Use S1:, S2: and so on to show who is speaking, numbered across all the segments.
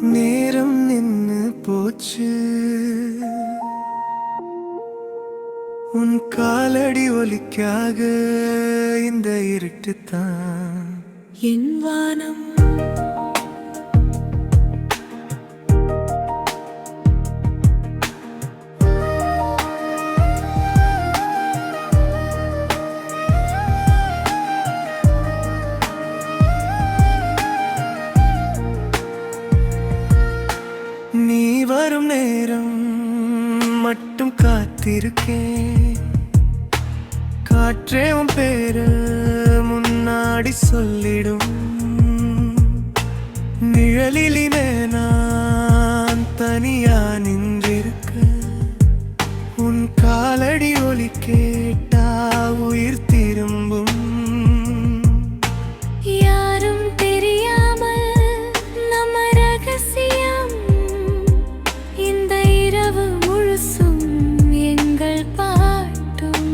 S1: நேரம் நின்னு போச்சு, உன் காலடி ஒலிக்காக இந்த இருட்டுத்தான்
S2: என் வானம்.
S1: நீ வரும் நேரம் மட்டும் காத்திருக்கேன். காற்றே உன் பேரு முன்னாடி சொல்லிடும். நிழலிலே நான் தனியா நின்றிருக்க, உன் காலடி ஒலி கேட்டா உயிர் திரும்பும்.
S2: யாரும் தெரியாமல் நம்ம ரகசியம், இந்த இரவு முழுசும் எங்கள் பாட்டும்.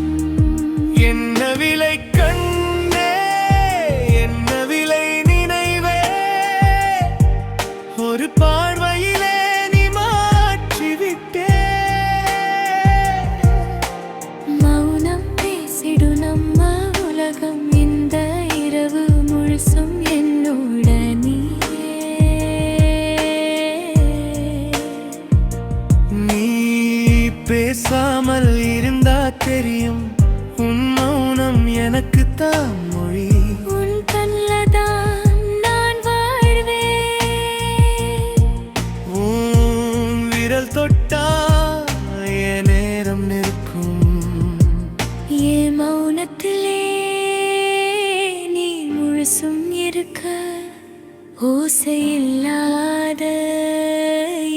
S1: என்ன விலை கண்ணே, என்ன விலை நினைவே, ஒரு பார்வையிலே நீ மாற்றிவிட்டே.
S2: மௌனம் பேசிடு நம்ம உலகம், இந்த இரவு முழுசும் என்னோட நீயே.
S1: நீ பேசாமல் இருந்தா தெரியும், உன் மௌனம் எனக்கு தான் மொழி.
S2: உன் கண்லதான் நான் வாழ்வேன்.
S1: உன் விரல் தொட்டா என் நேரம் நிற்கும்.
S2: என் மௌனத்திலே நீ முழுசும் இருக்க, ஓசையில்லாத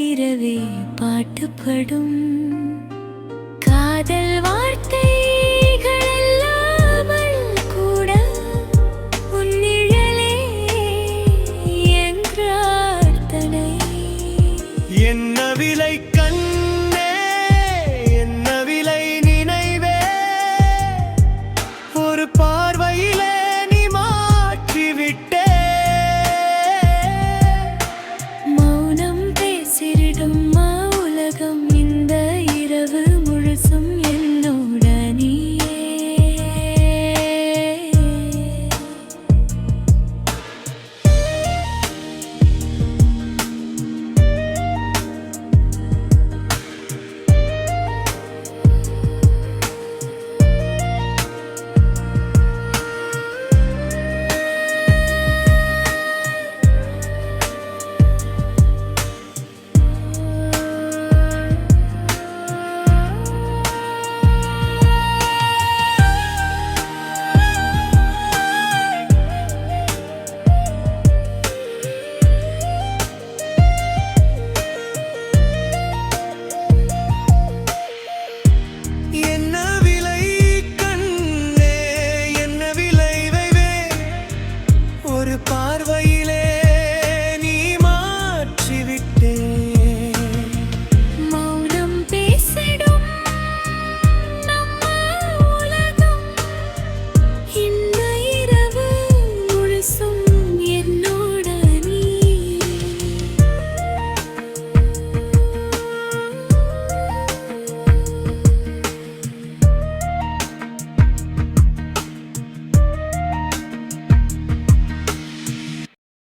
S2: இரவே பாட்டுப்படும். காதல் வார்த்தைகள் இல்லாமல் கூட உன் நிழலே என் பிரார்த்தனை.
S1: என்ன விலை கண்ணே, என்ன விலை நினைவே, ஒரு பார்வையிலே நீ மாற்றிவிட்டே.
S2: மௌனம் பேசிடும் உலகம், இந்த இரவு முழுசும் என்னோட நீயே.
S1: என்ன விலை கண்ணே, என்ன விலை வைவே, ஒரு பார்வை